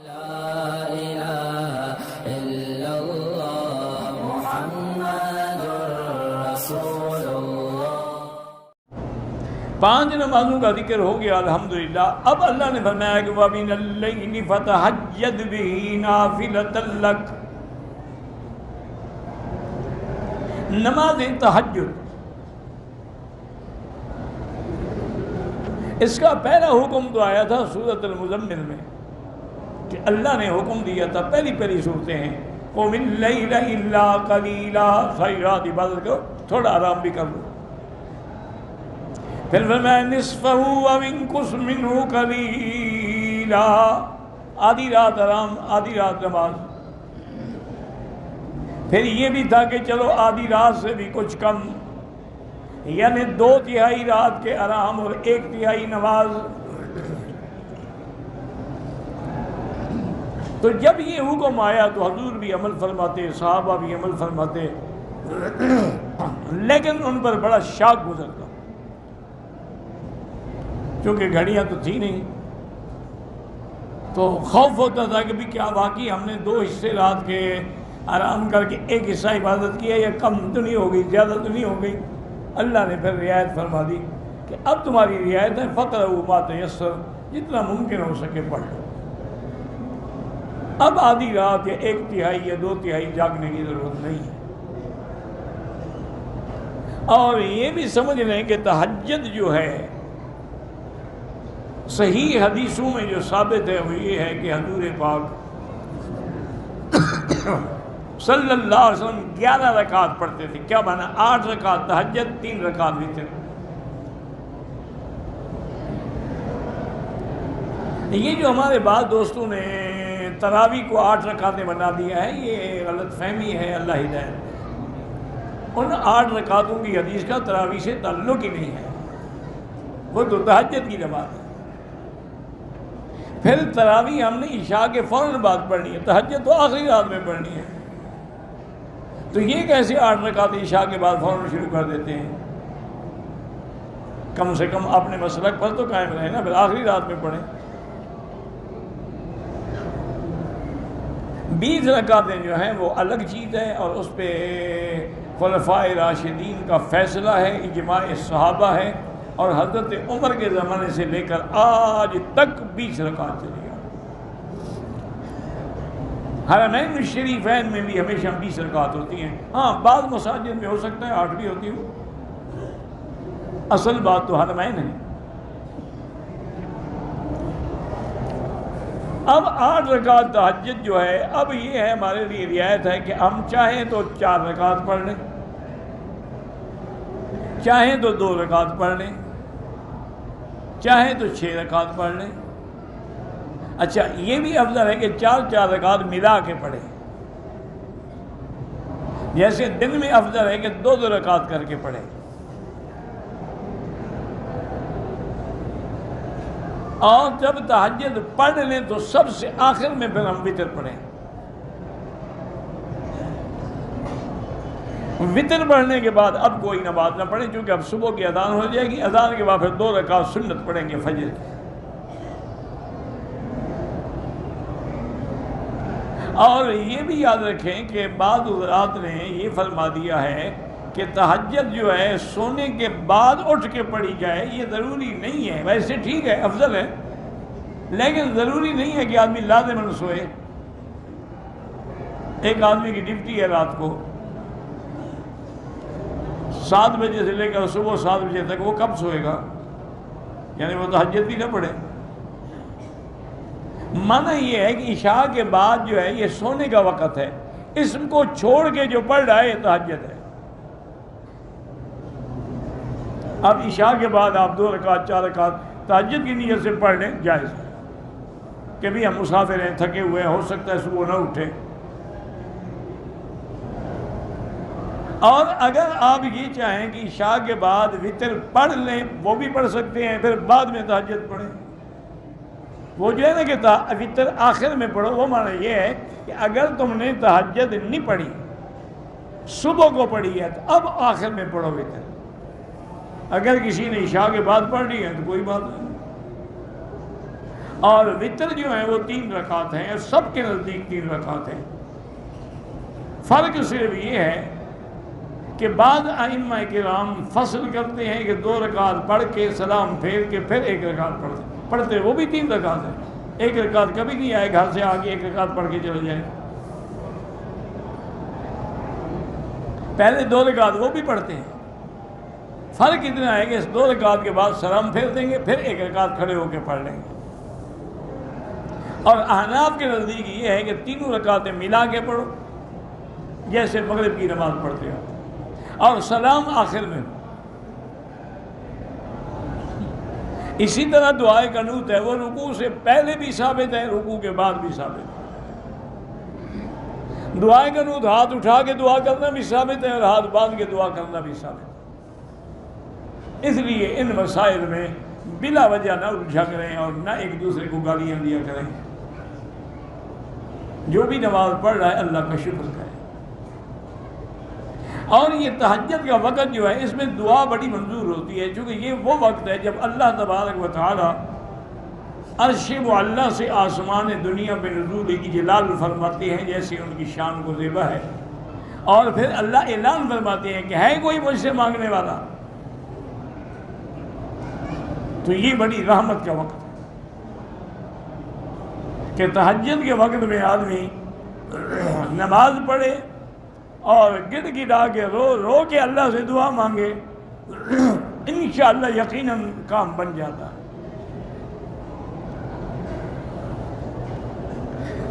لا إله إلا الله محمد رسول الله۔ 5 نمازوں کا ذکر ہو گیا الحمدللہ۔ اب اللہ نے فرمایا کہ وَمِنَ اللَّيْلِ فَتَہَجَّدْ بِهِ نَافِلَةً لَكَ۔ نماز تہجد، اس کا پہلا حکم تو آیا تھا سورۃ المزمل میں کہ اللہ نے حکم دیا تھا، پہلی صورتیں ہیں قُمِ اللَّيْلَ إِلَّا قَلِيلًا، ساری رات عبادت کرو، تھوڑا آرام بھی کر لو۔ پھر فرمایا نِصْفَهُ أَوِ انقُصْ مِنْهُ قَلِيلًا، آدھی رات آرام، آدھی رات نماز۔ پھر یہ بھی تھا کہ چلو آدھی رات سے بھی کچھ کم، یعنی 2/3 رات کے آرام اور 1/3 نماز۔ تو جب یہ حکم آیا تو حضور بھی عمل فرماتے، صحابہ بھی عمل فرماتے، لیکن ان پر بڑا شاک گزرتا، کیونکہ گھڑیاں تو تھی نہیں، تو خوف ہوتا تھا کہ بھی کیا واقعی ہم نے 2 حصے رات کے آرام کر کے 1 حصہ عبادت کیا، یا کم تو نہیں ہو گئی، زیادہ تو نہیں ہو گئی۔ اللہ نے پھر رعایت فرما دی کہ اب تمہاری رعایت ہے، فَقْرَؤُوا مَا تَيَسَّرَ، جتنا ممکن ہو سکے پڑھ لو۔ اب آدھی رات یا 1/3 یا 2/3 جاگنے کی ضرورت نہیں ہے۔ اور یہ بھی سمجھ لیں کہ تہجد جو ہے صحیح حدیثوں میں جو ثابت ہے وہ یہ ہے کہ حضور پاک صلی اللہ علیہ وسلم 11 رکعت پڑھتے تھے۔ کیا مانا؟ 8 رکعت تہجد، 3 رکعت وتر۔ یہ جو ہمارے بعض دوستوں نے تراویح کو 8 رکعتیں بنا دیا ہے، یہ غلط فہمی ہے، اللہ ہدایت۔ ان 8 رکعتوں کی حدیث کا تراویح سے تعلق ہی نہیں ہے، وہ تو تہجد کی نماز ہے۔ پھر تراویح ہم نے عشاء کے فوراً بعد پڑھنی ہے، تہجد تو آخری رات میں پڑھنی ہے۔ تو یہ کیسے 8 رکعت عشاء کے بعد فوراً شروع کر دیتے ہیں؟ کم سے کم اپنے مسلک پر تو قائم رہے نا، پھر آخری رات میں پڑھیں۔ 20 رکعتیں جو ہیں وہ الگ چیز ہے، اور اس پہ خلفائے راشدین کا فیصلہ ہے، اجماع صحابہ ہے، اور حضرت عمر کے زمانے سے لے کر آج تک 20 رکعت چلی آ۔ حرمین الشریفین میں بھی ہمیشہ 20 رکعت ہوتی ہیں، ہاں بعض مساجد میں ہو سکتا ہے 8 بھی ہوتی ہوں، اصل بات تو حرمین ہے۔ اب 8 رکعت تہجد جو ہے، اب یہ ہے ہمارے لیے رعایت ہے کہ ہم چاہیں تو 4 رکعت پڑھ لیں، چاہیں تو 2 رکعت پڑھ لیں، چاہیں تو 6 رکعت پڑھ لیں۔ اچھا یہ بھی افضل ہے کہ 4 رکعت ملا کے پڑھیں، جیسے دن میں افضل ہے کہ 2 رکعت کر کے پڑھیں۔ اور جب تہجد پڑھ لیں تو سب سے آخر میں پھر ہم وتر پڑھیں۔ وتر پڑھنے کے بعد اب کوئی نماز نہ پڑھیں، چونکہ اب صبح کی اذان ہو جائے گی، اذان کے بعد پھر 2 رکعت سنت پڑھیں گے فجر کی۔ اور یہ بھی یاد رکھیں کہ بعض حضرات نے یہ فرما دیا ہے کہ تہجد جو ہے سونے کے بعد اٹھ کے پڑھی جائے، یہ ضروری نہیں ہے۔ ویسے ٹھیک ہے، افضل ہے، لیکن ضروری نہیں ہے کہ آدمی لازماً سوئے۔ ایک آدمی کی ڈیوٹی ہے رات کو 7 بجے سے لے کر صبح 7 بجے تک، وہ کب سوئے گا؟ یعنی وہ تہجد بھی نہ پڑھے۔ معنی یہ ہے کہ عشاء کے بعد جو ہے یہ سونے کا وقت ہے، اسم کو چھوڑ کے جو پڑھ رہا ہے یہ تہجد ہے۔ اب عشاء کے بعد آپ 2 رکعت 4 رکعت تہجد کی نیت سے پڑھ لیں، جائز ہے، کہ بھی ہم مسافر ہیں، تھکے ہوئے ہیں، ہو سکتا ہے صبح نہ اٹھیں۔ اور اگر آپ یہ چاہیں کہ عشاء کے بعد وتر پڑھ لیں، وہ بھی پڑھ سکتے ہیں، پھر بعد میں تہجد پڑھیں۔ وہ جو ہے نا کہ وتر آخر میں پڑھو، وہ معنی یہ ہے کہ اگر تم نے تہجد نہیں پڑھی، صبح کو پڑھی ہے، تو اب آخر میں پڑھو وتر۔ اگر کسی نے عشاء کے بعد پڑھ لی ہے تو کوئی بات نہیں۔ اور وتر جو ہے وہ 3 رکعت ہیں، سب کے نزدیک 3 رکعت ہیں۔ فرق صرف یہ ہے کہ بعض ائمہ کرام فصل کرتے ہیں کہ 2 رکعت پڑھ کے سلام پھیر کے پھر 1 رکعت پڑھتے، وہ بھی 3 رکعت ہے۔ 1 رکعت کبھی نہیں آئے گھر سے آگے 1 رکعت پڑھ کے چلے جائے، پہلے 2 رکعت وہ بھی پڑھتے ہیں۔ فرق اتنا ہے کہ اس 2 رکعت کے بعد سلام پھیر دیں گے، پھر 1 رکعت کھڑے ہو کے پڑھ لیں گے۔ اور احناف کے نزدیک یہ ہے کہ 3 رکعتیں ملا کے پڑھو جیسے مغرب کی نماز پڑھتے ہو، اور سلام آخر میں۔ اسی طرح دعائے قنوت ہے، وہ رکوع سے پہلے بھی ثابت ہے، رکوع کے بعد بھی ثابت ہے۔ دعائے قنوت ہاتھ اٹھا کے دعا کرنا بھی ثابت ہے اور ہاتھ باندھ کے دعا کرنا بھی ثابت ہے۔ اس لیے ان مسائل میں بلا وجہ نہ الجھا کریں اور نہ ایک دوسرے کو گالیاں دیا کریں۔ جو بھی نماز پڑھ رہا ہے اللہ کا شکر کرے۔ اور یہ تہجد کا وقت جو ہے اس میں دعا بڑی منظور ہوتی ہے، چونکہ یہ وہ وقت ہے جب اللہ تبارک و تعالی عرش معلیٰ سے آسمان دنیا پہ نزول اجلال فرماتے ہیں جیسے ان کی شان کو زیبا ہے، اور پھر اللہ اعلان فرماتے ہیں کہ ہے کوئی مجھ سے مانگنے والا، تو یہ بڑی رحمت کا وقت ہے کہ تہجد کے وقت میں آدمی نماز پڑھے اور گڑ گڑا کے رو کے اللہ سے دعا مانگے، انشاءاللہ یقیناً کام بن جاتا ہے۔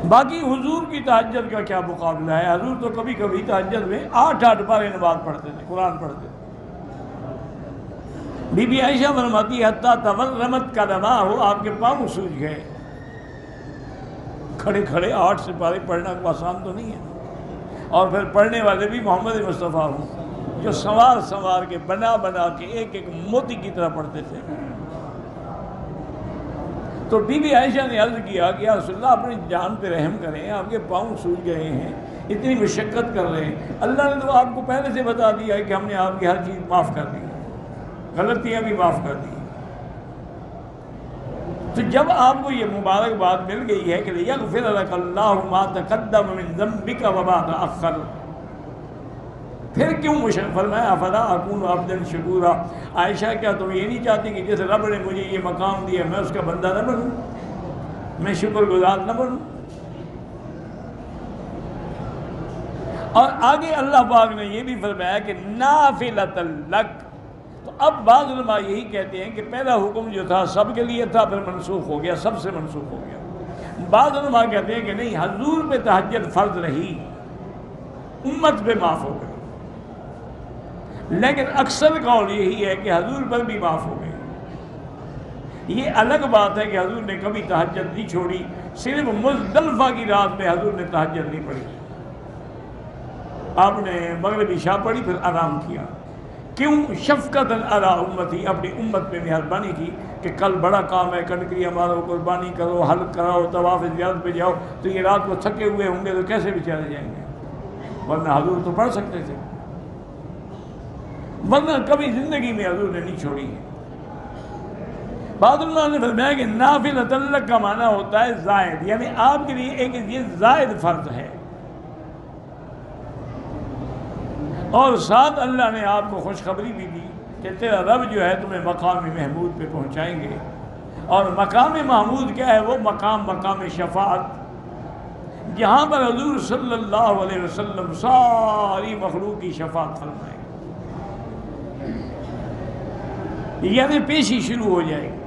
باقی حضور کی تہجد کا کیا مقابلہ ہے؟ حضور تو کبھی کبھی تہجد میں 8 پارے نماز پڑھتے تھے، قرآن پڑھتے تھے۔ بی بی عائشہ فرماتی ہے حتیٰ تورمت قدماہ، آپ کے پاؤں سوج گئے۔ کھڑے کھڑے 8 سپارے پڑھنا آسان تو نہیں ہے، اور پھر پڑھنے والے بھی محمد مصطفیٰ ہوں جو سنوار سنوار کے بنا بنا کے ایک ایک موتی کی طرح پڑھتے تھے۔ تو بی بی عائشہ نے عرض کیا کہ یا رسول اللہ اپنی جان پہ رحم کریں، آپ کے پاؤں سوج گئے ہیں، اتنی مشقت کر رہے ہیں، اللہ نے تو آپ کو پہلے سے بتا دیا ہے کہ ہم نے آپ کی ہر چیز معاف کر دی، غلطیاں بھی معاف کر دی۔ تو جب آپ کو یہ مبارک بات مل گئی ہے کہ یغفر لک اللہ ما تقدم من ذنبک وما تأخر، پھر کیوں فرمایا افلا اکون عبدا شکورا، عائشہ کیا تم یہ نہیں چاہتی کہ جیسے رب نے مجھے یہ مقام دیا میں اس کا بندہ نہ بنوں، میں شکر گزار نہ بنوں؟ اور آگے اللہ پاک نے یہ بھی فرمایا کہ نافلۃ لک۔ تو اب بعض علماء یہی کہتے ہیں کہ پہلا حکم جو تھا سب کے لیے تھا، پھر منسوخ ہو گیا، سب سے منسوخ ہو گیا۔ بعض علماء کہتے ہیں کہ نہیں، حضور پہ تہجد فرض رہی، امت پہ معاف ہو گئی، لیکن اکثر قول یہی ہے کہ حضور پر بھی معاف ہو گئی۔ یہ الگ بات ہے کہ حضور نے کبھی تہجد نہیں چھوڑی، صرف مزدلفہ کی رات میں حضور نے تہجد نہیں پڑھی، آپ نے مغرب عشاء پڑھی پھر آرام کیا۔ کیوں؟ شفقت علی امتی، اپنی امت پہ مہربانی کی کہ کل بڑا کام ہے، کنکریاں مارو، قربانی کرو، حلق کراؤ، طواف زیارت پہ جاؤ، تو یہ رات کو تھکے ہوئے ہوں گے تو کیسے بیچارے جائیں گے؟ ورنہ حضور تو پڑھ سکتے تھے، ورنہ کبھی زندگی میں حضور نے نہیں چھوڑی ہے۔ بعض اللہ نے فرمایا کہ نافلۃ لک کا معنی ہوتا ہے زائد، یعنی آپ کے لیے ایک یہ زائد فرض ہے، اور ساتھ اللہ نے آپ کو خوشخبری بھی دی کہ تیرا رب جو ہے تمہیں مقام محمود پہ پہنچائیں گے۔ اور مقام محمود کیا ہے؟ وہ مقام شفاعت، جہاں پر حضور صلی اللہ علیہ وسلم ساری مخلوق کی شفاعت فرمائیں گے، یعنی پیشی شروع ہو جائے گی۔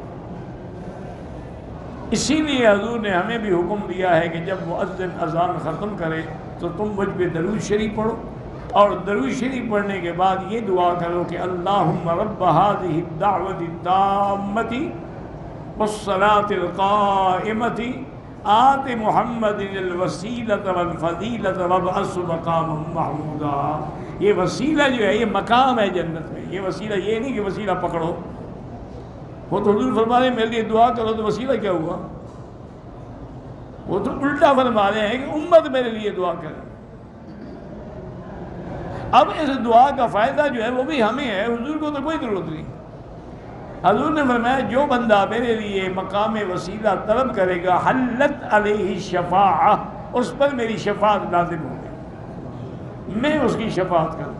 اسی لیے حضور نے ہمیں بھی حکم دیا ہے کہ جب مؤذن اذان ختم کرے تو تم مجھ پہ درود شریف پڑھو، اور درود شریف پڑھنے کے بعد یہ دعا کرو کہ اللہم رب هذه الدعوة التامة والصلاة القائمة آت محمد الوسیلۃ والفضیلۃ وابعثہ مقاما محمودا۔ یہ وسیلہ جو ہے یہ مقام ہے جنت میں، یہ وسیلہ یہ نہیں کہ وسیلہ پکڑو، وہ تو حضور فرما رہے ہیں میرے لیے دعا کرو، تو وسیلہ کیا ہوا؟ وہ تو الٹا فرما رہے ہیں کہ امت میرے لیے دعا کرے۔ اب اس دعا کا فائدہ جو ہے وہ بھی ہمیں ہے، حضور کو تو کوئی ضرورت نہیں۔ حضور نے فرمایا جو بندہ میرے لیے مقام وسیلہ طلب کرے گا حلت علیہ شفاعہ، اس پر میری شفاعت لازم ہوگی، میں اس کی شفاعت کروں.